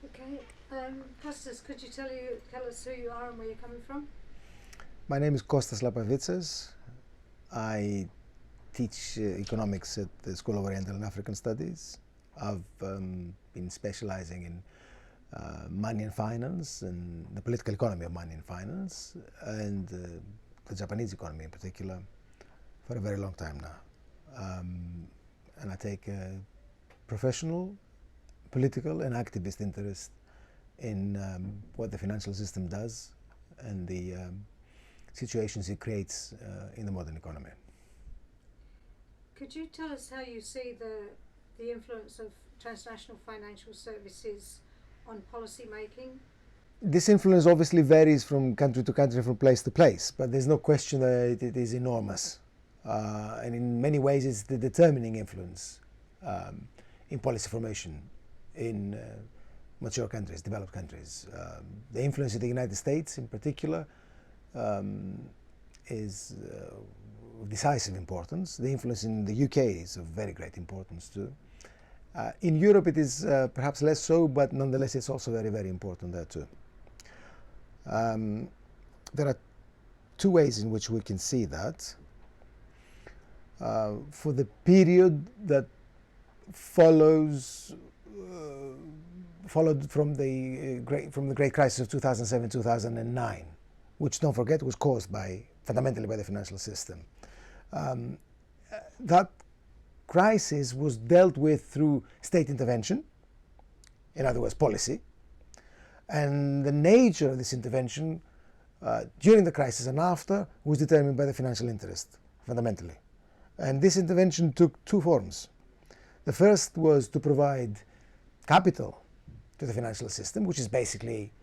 Okay. Kostas, could you tell us who you are and where you're coming from? My name is Kostas Lapavitsas. I teach economics at the School of Oriental and African Studies. I've been specializing in money and finance and the political economy of money and finance and the Japanese economy in particular for a very long time now. And I take a professional, political and activist interest in what the financial system does and the situations it creates in the modern economy. Could you tell us how you see the influence of transnational financial services on policy making? This influence obviously varies from country to country, from place to place, but there's no question that it is enormous. And in many ways it's the determining influence in policy formation in mature countries, developed countries. The influence in the United States in particular is of decisive importance. The influence in the UK is of very great importance too. In Europe it is perhaps less so, but nonetheless it's also very, very important there too. There are two ways in which we can see that. For the period that followed from the great crisis of 2007-2009, which, don't forget, was caused fundamentally by the financial system. That crisis was dealt with through state intervention, in other words, policy, and the nature of this intervention during the crisis and after was determined by the financial interest, fundamentally. And this intervention took two forms. The first was to provide capital to the financial system, which is basically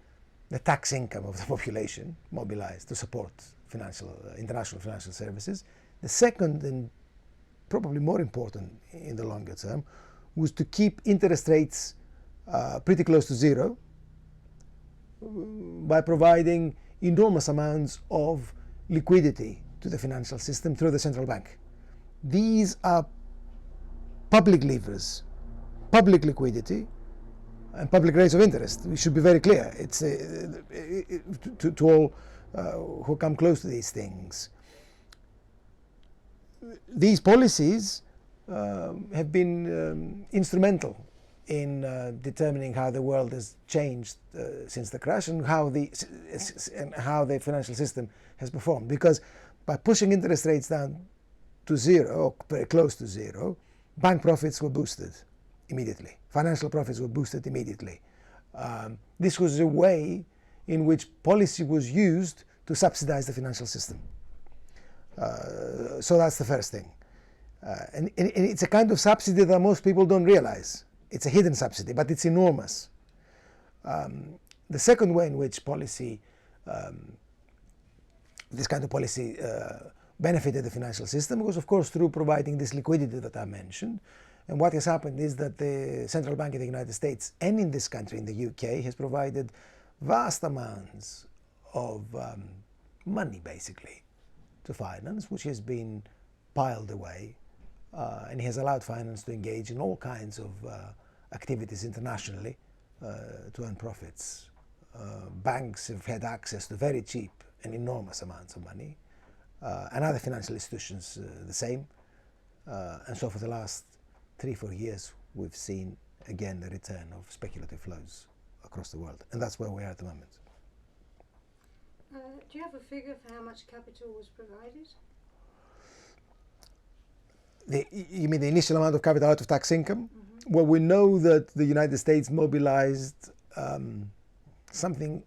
the tax income of the population mobilized to support international financial services. The second, and probably more important in the longer term, was to keep interest rates pretty close to zero by providing enormous amounts of liquidity to the financial system through the central bank. These are public levers, public liquidity, and public rates of interest. We should be very clear. It's to all who come close to these things. These policies have been instrumental in determining how the world has changed since the crash and how the financial system has performed. Because by pushing interest rates down to zero, or very close to zero, bank profits were boosted immediately. Financial profits were boosted immediately. This was a way in which policy was used to subsidize the financial system. So that's the first thing. And it's a kind of subsidy that most people don't realize. It's a hidden subsidy, but it's enormous. The second way in which policy, this kind of policy benefited the financial system was, of course, through providing this liquidity that I mentioned. And what has happened is that the central bank in the United States and in this country, in the UK, has provided vast amounts of money, basically, to finance, which has been piled away, and has allowed finance to engage in all kinds of activities internationally to earn profits. Banks have had access to very cheap and enormous amounts of money, and other financial institutions the same. And so for the last 3-4 years, we've seen again the return of speculative flows across the world, and that's where we are at the moment. Do you have a figure for how much capital was provided? You mean the initial amount of capital out of tax income? Mm-hmm. Well, we know that the United States mobilized something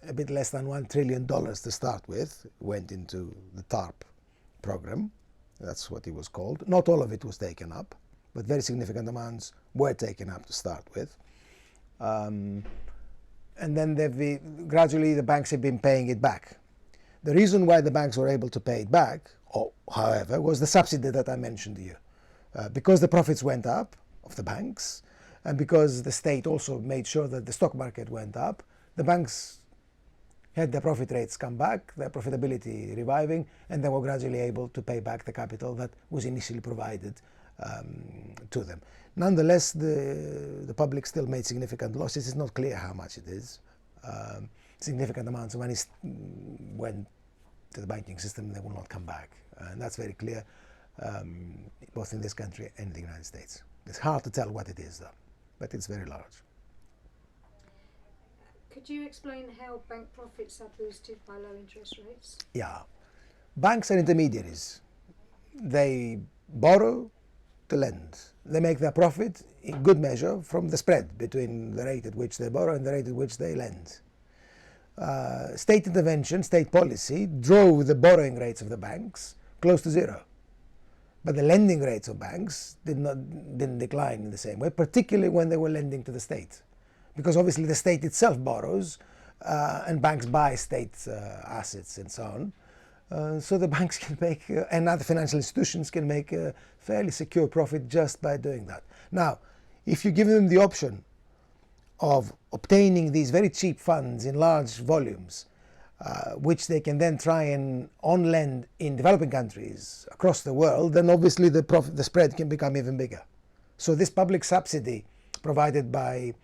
a bit less than $1 trillion to start with, went into the TARP program. That's what it was called. Not all of it was taken up, but very significant amounts were taken up to start with. And then gradually the banks have been paying it back. The reason why the banks were able to pay it back, however, was the subsidy that I mentioned to you. Because the profits went up of the banks, and because the state also made sure that the stock market went up, the banks had their profit rates come back, their profitability reviving, and they were gradually able to pay back the capital that was initially provided to them. Nonetheless, the public still made significant losses. It's not clear how much it is. Significant amounts of money went to the banking system and they will not come back. And that's very clear, both in this country and the United States. It's hard to tell what it is, though, but it's very large. Could you explain how bank profits are boosted by low interest rates? Yeah. Banks are intermediaries. They borrow to lend. They make their profit in good measure from the spread between the rate at which they borrow and the rate at which they lend. State intervention, state policy drove the borrowing rates of the banks close to zero. But the lending rates of banks didn't decline in the same way, particularly when they were lending to the state. Because obviously the state itself borrows and banks buy state assets and so on. So the banks can make, and other financial institutions can make a fairly secure profit just by doing that. Now, if you give them the option of obtaining these very cheap funds in large volumes, which they can then try and on-lend in developing countries across the world, then obviously the spread can become even bigger. So this public subsidy provided by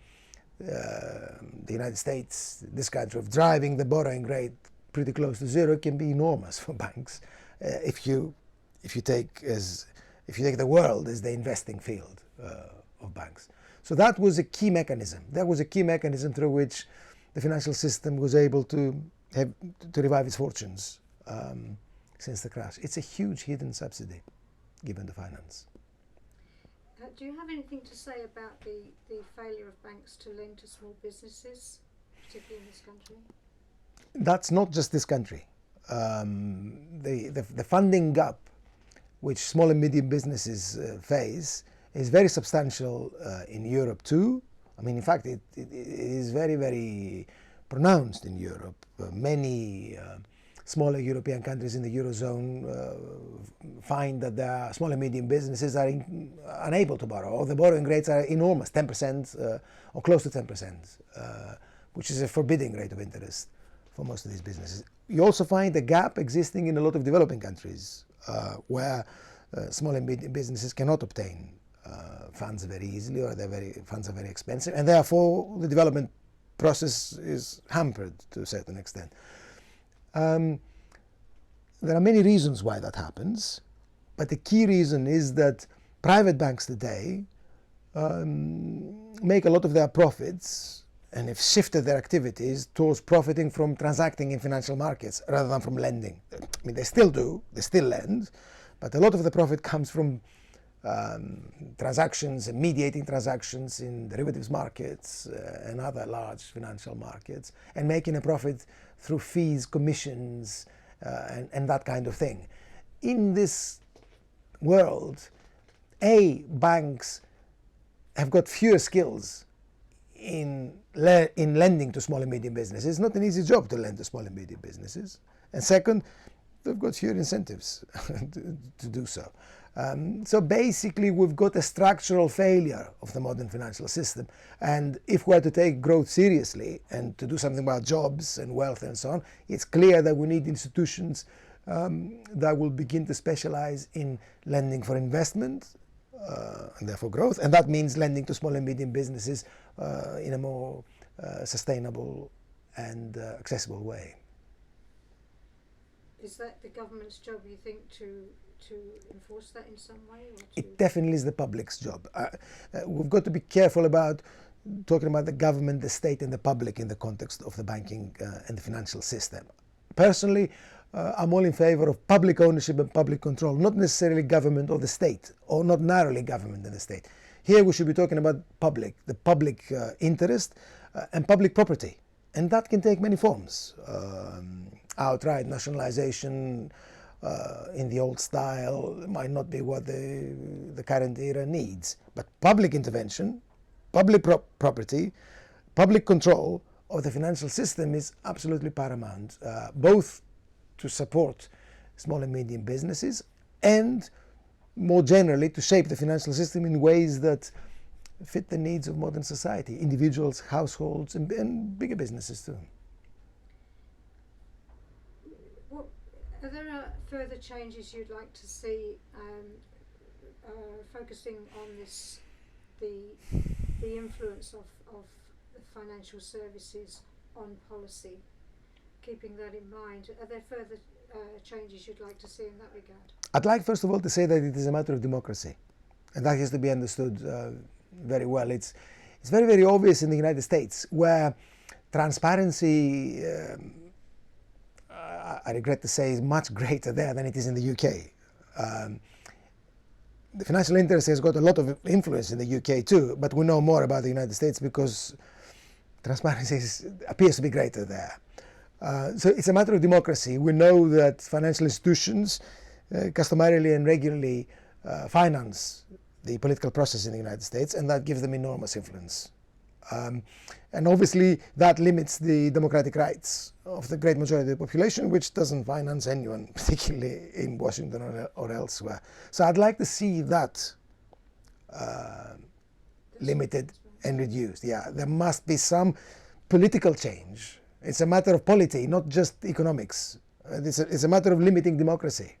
the United States, this country, of driving the borrowing rate pretty close to zero can be enormous for banks if you take the world as the investing field of banks. So that was a key mechanism. That was a key mechanism through which the financial system was able to revive its fortunes since the crash. It's a huge hidden subsidy given to finance. Do you have anything to say about the failure of banks to lend to small businesses, particularly in this country? That's not just this country. The funding gap which small and medium businesses face is very substantial in Europe too. I mean, in fact, it is very, very pronounced in Europe. Many smaller European countries in the Eurozone find that their small and medium businesses are unable to borrow, or the borrowing rates are enormous, 10% or close to 10%, which is a forbidding rate of interest for most of these businesses. You also find a gap existing in a lot of developing countries where small and medium businesses cannot obtain funds very easily, or funds are very expensive, and therefore the development process is hampered to a certain extent. There are many reasons why that happens, but the key reason is that private banks today make a lot of their profits and have shifted their activities towards profiting from transacting in financial markets rather than from lending. I mean, they still do, they still lend, but a lot of the profit comes from transactions and mediating transactions in derivatives markets and other large financial markets, and making a profit through fees, commissions, and that kind of thing. In this world, banks have got fewer skills in lending to small and medium businesses. It's not an easy job to lend to small and medium businesses. And second, they've got fewer incentives to do so. So basically, we've got a structural failure of the modern financial system. And if we're to take growth seriously and to do something about jobs and wealth and so on, it's clear that we need institutions that will begin to specialize in lending for investment and therefore growth. And that means lending to small and medium businesses in a more sustainable and accessible way. Is that the government's job, you think, to enforce that in some way? Or It definitely is the public's job. We've got to be careful about talking about the government, the state and the public in the context of the banking and the financial system. Personally, I'm all in favor of public ownership and public control, not necessarily government or the state, or not narrowly government and the state. Here we should be talking about the public interest and public property. And that can take many forms. Outright nationalization in the old style might not be what the current era needs. But public intervention, public property, public control of the financial system is absolutely paramount, both to support small and medium businesses and more generally to shape the financial system in ways that fit the needs of modern society, individuals, households, and bigger businesses too. Are there further changes you'd like to see focusing on this, the influence of the financial services on policy. Keeping that in mind, are there further changes you'd like to see in that regard? I'd like first of all to say that it is a matter of democracy, and that has to be understood very well. It's very, very obvious in the United States, where transparency, I regret to say, is much greater there than it is in the UK. The financial interest has got a lot of influence in the UK too, but we know more about the United States because transparency appears to be greater there. So it's a matter of democracy. We know that financial institutions customarily and regularly finance the political process in the United States, and that gives them enormous influence. And obviously that limits the democratic rights of the great majority of the population, which doesn't finance anyone, particularly in Washington or elsewhere. So I'd like to see that limited and reduced. Yeah, there must be some political change. It's a matter of polity, not just economics. It's a matter of limiting democracy,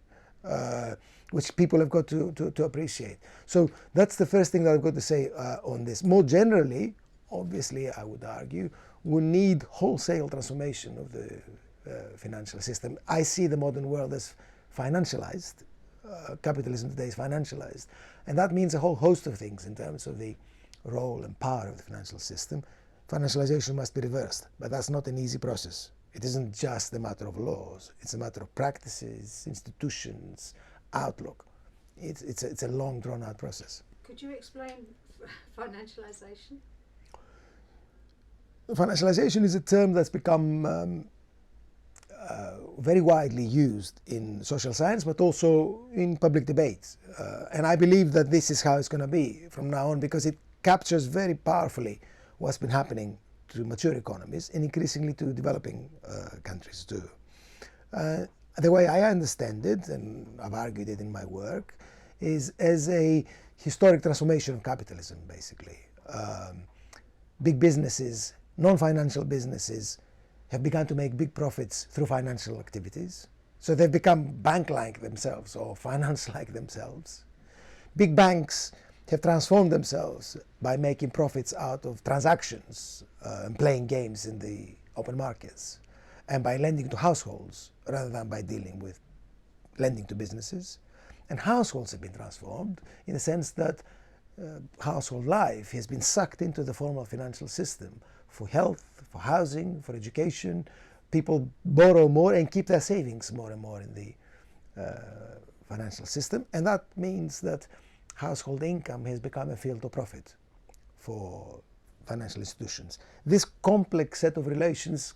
which people have got to appreciate. So that's the first thing that I've got to say on this. More generally, obviously, I would argue, we need wholesale transformation of the financial system. I see the modern world as financialized. Capitalism today is financialized. And that means a whole host of things in terms of the role and power of the financial system. Financialization must be reversed, but that's not an easy process. It isn't just a matter of laws. It's a matter of practices, institutions, outlook. It's a long, drawn-out process. Could you explain financialization? Financialization is a term that's become very widely used in social science, but also in public debate. And I believe that this is how it's going to be from now on, because it captures very powerfully what's been happening to mature economies and increasingly to developing countries too. The way I understand it, and I've argued it in my work, is as a historic transformation of capitalism, basically. Big businesses, non-financial businesses, have begun to make big profits through financial activities. So they've become bank-like themselves or finance-like themselves. Big banks have transformed themselves by making profits out of transactions and playing games in the open markets, and by lending to households rather than by dealing with lending to businesses. And households have been transformed in the sense that household life has been sucked into the formal financial system for health, for housing, for education. People borrow more and keep their savings more and more in the financial system, and that means that household income has become a field of profit for financial institutions. This complex set of relations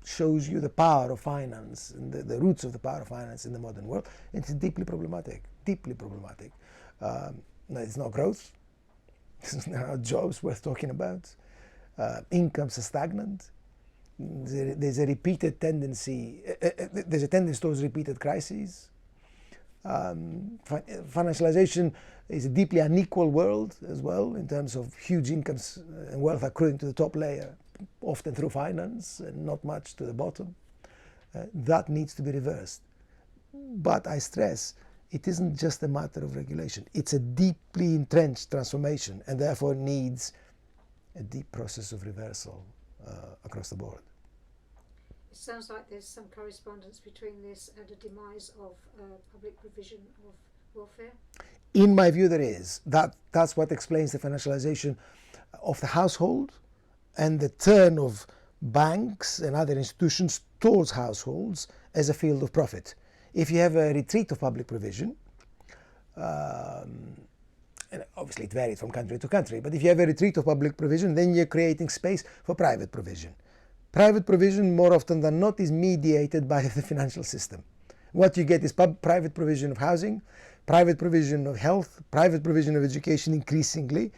shows you the power of finance and the roots of the power of finance in the modern world. It's deeply problematic, deeply problematic. There's no growth, there are no jobs worth talking about, incomes are stagnant, there's a repeated tendency, there's a tendency towards repeated crises. Financialization is a deeply unequal world as well, in terms of huge incomes and wealth accruing to the top layer, often through finance and not much to the bottom. That needs to be reversed. But I stress, it isn't just a matter of regulation. It's a deeply entrenched transformation, and therefore needs a deep process of reversal across the board. It sounds like there's some correspondence between this and a demise of public provision of welfare. In my view, there is. That's what explains the financialization of the household and the turn of banks and other institutions towards households as a field of profit. If you have a retreat of public provision, and obviously it varies from country to country, but if you have a retreat of public provision, then you're creating space for private provision. Private provision, more often than not, is mediated by the financial system. What you get is private provision of housing, private provision of health, private provision of education increasingly,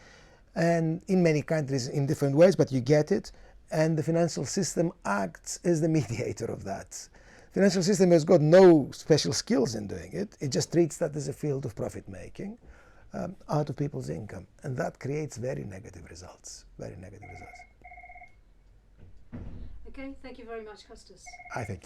and in many countries in different ways, but you get it, and the financial system acts as the mediator of that. The financial system has got no special skills in doing it, it just treats that as a field of profit making out of people's income, and that creates very negative results, very negative results. Okay, thank you very much, Kostas. I think.